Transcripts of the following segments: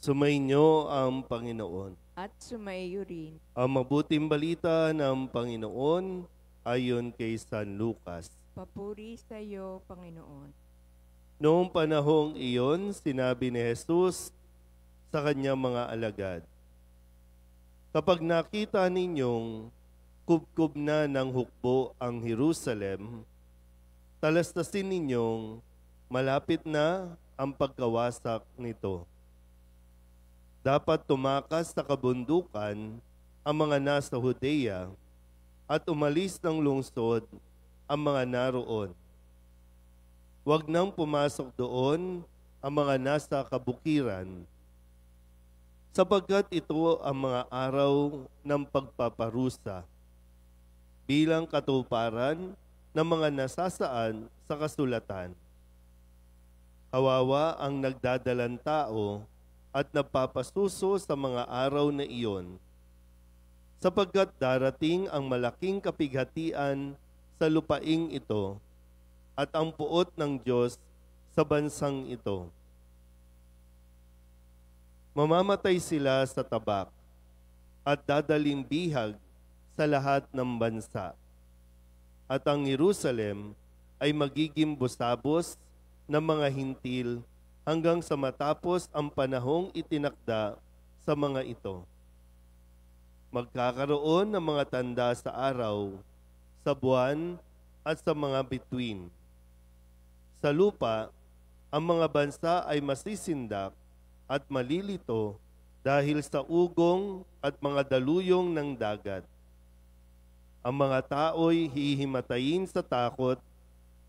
Sumainyo ang Panginoon. at sumaiyo rin. Ang mabuting balita ng Panginoon ayon kay San Lucas. Papuri sa iyo, Panginoon. Noong panahong iyon, sinabi ni Jesus sa kanyang mga alagad, "Kapag nakita ninyong kubkob na ng hukbo ang Jerusalem, talastasin ninyong malapit na ang pagkawasak nito. Dapat tumakas sa kabundukan ang mga nasa Judea at umalis ng lungsod ang mga naroon. Huwag nang pumasok doon ang mga nasa kabukiran, sapagkat ito ang mga araw ng pagpaparusa bilang katuparan ng mga nasasaan sa kasulatan. Kawawa ang nagdadalang tao at napapasuso sa mga araw na iyon, sapagkat darating ang malaking kapighatian sa lupaing ito at ang puot ng Diyos sa bansang ito. Mamamatay sila sa tabak at dadaling bihag sa lahat ng bansa. At ang Jerusalem ay magiging busabos ng mga hintil hanggang sa matapos ang panahong itinakda sa mga ito. Magkakaroon ng mga tanda sa araw, sa buwan at sa mga bituin. Sa lupa, ang mga bansa ay masisindak at malilito dahil sa ugong at mga daluyong ng dagat. Ang mga tao'y hihimatayin sa takot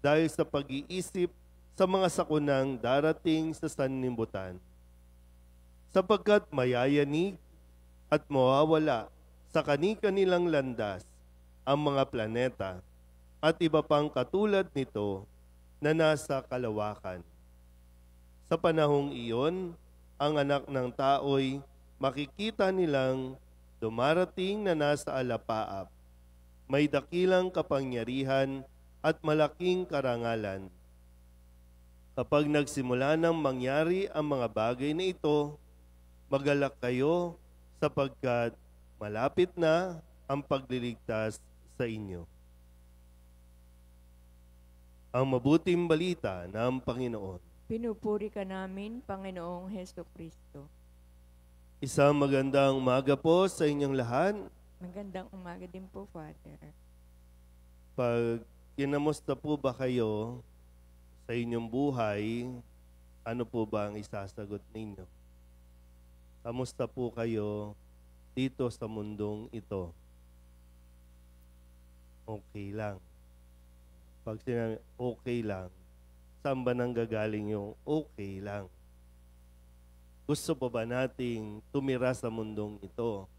dahil sa pag-iisip sa mga sakunang darating sa sanlibutan, sapagkat mayayanig at mawawala sa kani-kanilang landas ang mga planeta at iba pang katulad nito na nasa kalawakan. Sa panahong iyon, ang anak ng tao'y makikita nilang dumarating na nasa alapaap, may dakilang kapangyarihan at malaking karangalan. Kapag nagsimula nang mangyari ang mga bagay na ito, magalak kayo sapagkat malapit na ang pagliligtas sa inyo." Ang mabuting balita ng Panginoon. Pinupuri ka namin, Panginoong Heso Kristo. Isang magandang umaga po sa inyong lahat. Magandang umaga din po, Father. Pag kinamusta po ba kayo sa inyong buhay, ano po ba ang isasagot ninyo? Kamusta po kayo dito sa mundong ito? Okay lang. Pag sinabi okay lang, saan ba nanggagaling yung okay lang? Gusto pa ba nating tumira sa mundong ito?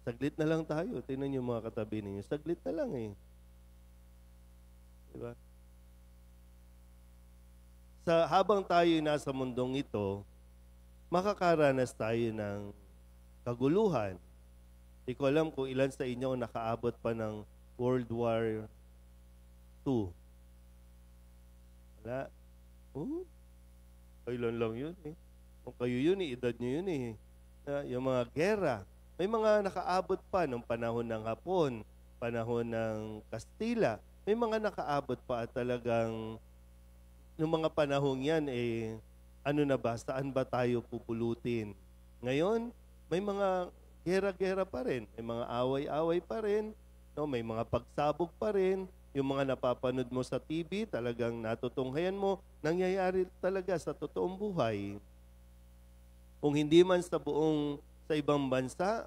Saglit na lang tayo. Tingnan niyo mga katabi ninyo. Saglit na lang eh. Diba? Habang tayo nasa mundong ito, makakaranas tayo ng kaguluhan. Di ko alam kung ilan sa inyo ang nakaabot pa ng World War II. Wala? Kailan lang yun eh. Kung kayo yun eh, edad nyo yun eh. Yung mga gera. May mga nakaabot pa nung panahon ng Hapon, panahon ng Kastila. May mga nakaabot pa at talagang nung mga panahong yan eh, ano na ba, saan ba tayo pupulutin? Ngayon, may mga gera-gera pa rin, may mga away-away pa rin, no? May mga pagsabog pa rin, yung mga napapanood mo sa TV, talagang natutunghayan mo, nangyayari talaga sa totoong buhay. Kung hindi man sa ibang bansa,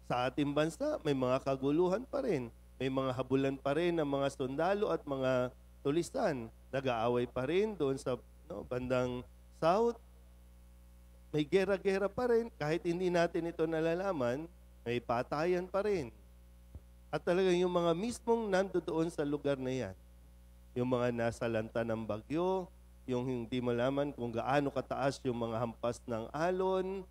sa ating bansa, may mga kaguluhan pa rin. May mga habulan pa rin ng mga sundalo at mga tulisan. Nag-aaway pa rin doon sa bandang South. May gera-gera pa rin. Kahit hindi natin ito nalalaman, may patayan pa rin. At talagang yung mga mismong nandoon sa lugar na yan, yung mga nasa lanta ng bagyo, yung hindi malaman kung gaano kataas yung mga hampas ng alon,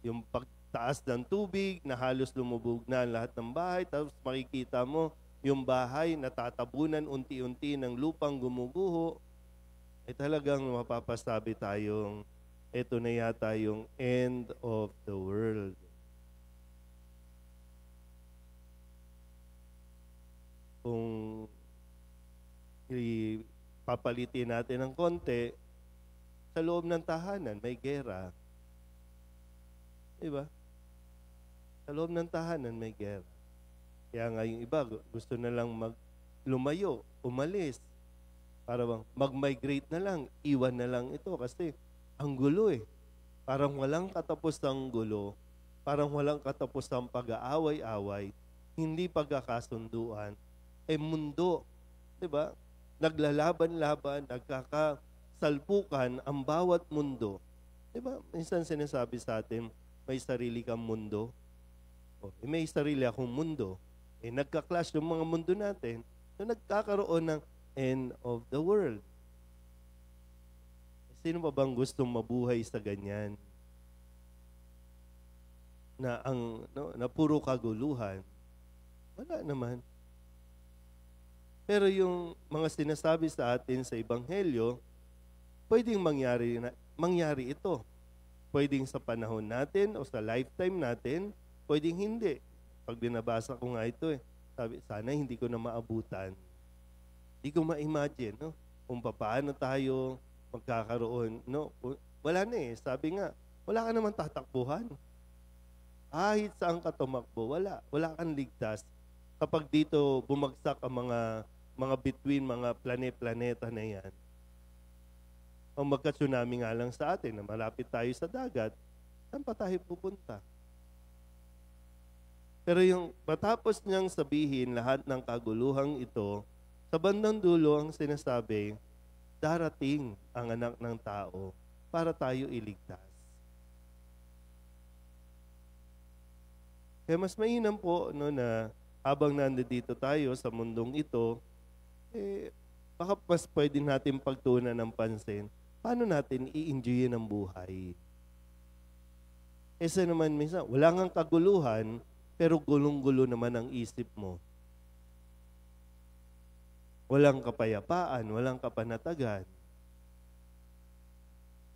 yung pagtaas ng tubig na halos lumubog na lahat ng bahay, tapos makikita mo yung bahay natatabunan unti-unti ng lupang gumuguho. ay talagang mapapasabi tayong ito na yata yung end of the world. Kung papalitin natin ng konti, sa loob ng tahanan may gera. Diba? Sa loob ng tahanan may gera. Kaya nga yung iba gusto na lang lumayo, umalis. Para bang mag-migrate na lang, iwan na lang ito kasi ang gulo eh. Parang walang katapusang gulo, parang walang katapusang pag-aaway-away, hindi pagkakasunduan, mundo, 'di ba? Naglalaban-laban, nagkakasalpukan ang bawat mundo. 'Di ba? Minsan sinasabi sa atin, may sarili kang mundo. May sarili akong mundo. Nagka-clash yung mga mundo natin, so nagkakaroon ng end of the world. Sino pa bang gustong mabuhay sa ganyan? Na puro kaguluhan. Wala naman. Pero yung mga sinasabi sa atin sa Ebanghelyo, pwedeng mangyari ito. Pwedeng sa panahon natin o sa lifetime natin, pwedeng hindi. Pag binabasa ko nga ito sabi, sana hindi ko na maabutan. Hindi ko ma-imagine, no? Kung paano tayo magkakaroon, no? Wala na sabi nga, wala ka naman tatakbuhan. Kahit saan ka tumakbo, wala kang ligtas. Kapag dito bumagsak ang mga between, mga planeta na yan, o magka-tsunami nga lang sa atin na malapit tayo sa dagat, saan pa tayo pupunta? Pero yung matapos niyang sabihin lahat ng kaguluhang ito, sa bandang dulo ang sinasabi, darating ang anak ng tao para tayo iligtas. Kaya mas mainam po na habang nandito tayo sa mundong ito, baka mas pwede natin pagtuunan ng pansin, paano natin i-enjoyin ang buhay? Kasi naman minsan, wala ngang kaguluhan, pero gulong-gulo naman ang isip mo. Walang kapayapaan, walang kapanatagan.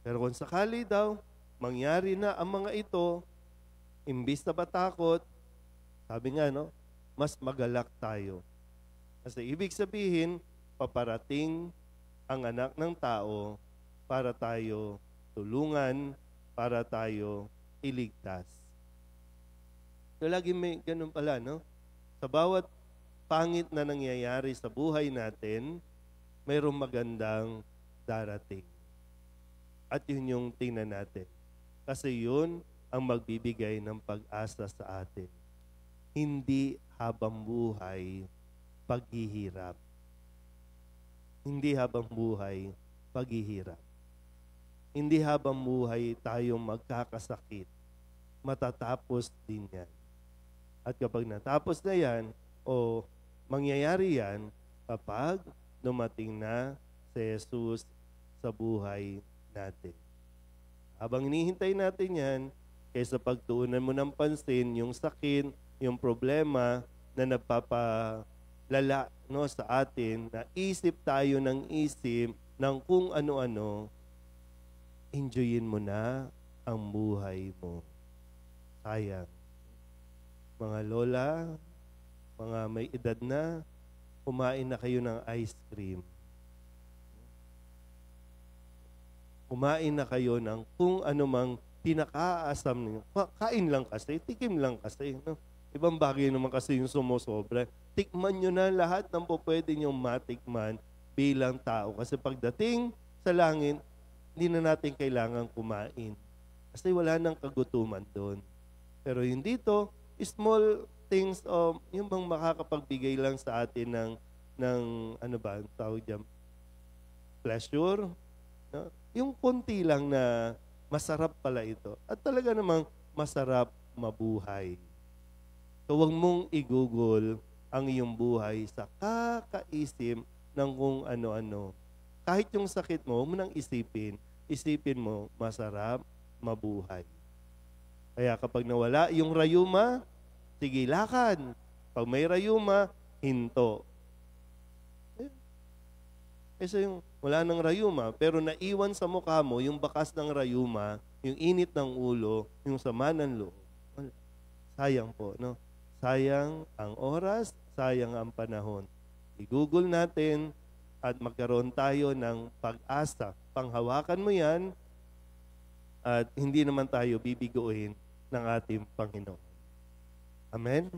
Pero kung sakali daw, mangyari na ang mga ito, imbis na matakot, sabi nga, no, mas magalak tayo. Kasi ibig sabihin, paparating ang anak ng tao para tayo tulungan, para tayo iligtas. So lagi may ganun pala, no? Sa bawat pangit na nangyayari sa buhay natin, mayroong magandang darating. At yun yung tingnan natin. Kasi yun ang magbibigay ng pag-asa sa atin. Hindi habang buhay, paghihirap. Hindi habang buhay, paghihirap. Hindi habang buhay tayong magkakasakit. Matatapos din yan. At kapag natapos na yan, o mangyayari yan, kapag dumating na si Jesus sa buhay natin. Habang hinihintay natin yan, kaysa pagtuunan mo ng pansin yung sakit, yung problema na nagpapalala, no, sa atin, na isip tayo ng isip ng kung ano-ano, enjoyin mo na ang buhay mo. Sayang. Mga lola, mga may edad na, kumain na kayo ng ice cream. Kumain na kayo ng kung anumang pinakaasam niyo. Kain lang kasi, tikim lang kasi. No? Ibang bagay naman kasi yung sumusobra. Tikman nyo na lahat ng pwede nyong matikman bilang tao. Kasi pagdating sa langit, hindi na natin kailangan kumain. Kasi wala nang kagutuman doon. Pero yung dito, small things, yung bang makakapagbigay lang sa atin ng ano ba, tawag dyan, pleasure. No? Yung konti lang na masarap pala ito. At talaga namang masarap mabuhay. So huwag mong i-google ang iyong buhay sa kakaisip ng kung ano-ano. Kahit yung sakit mo, huwag mo nang isipin. Isipin mo, masarap mabuhay. Kaya kapag nawala yung rayuma, sige, lakad. Pag may rayuma, hinto. Kasi yung Wala nang rayuma, pero naiwan sa mukha mo yung bakas ng rayuma, yung init ng ulo, yung sama ng loob. Wala. Sayang po, no? Sayang ang oras, sayang ang panahon. I-google natin at magkaroon tayo ng pag-asa. Panghawakan mo yan at hindi naman tayo bibiguin ng ating Panginoon. Amen?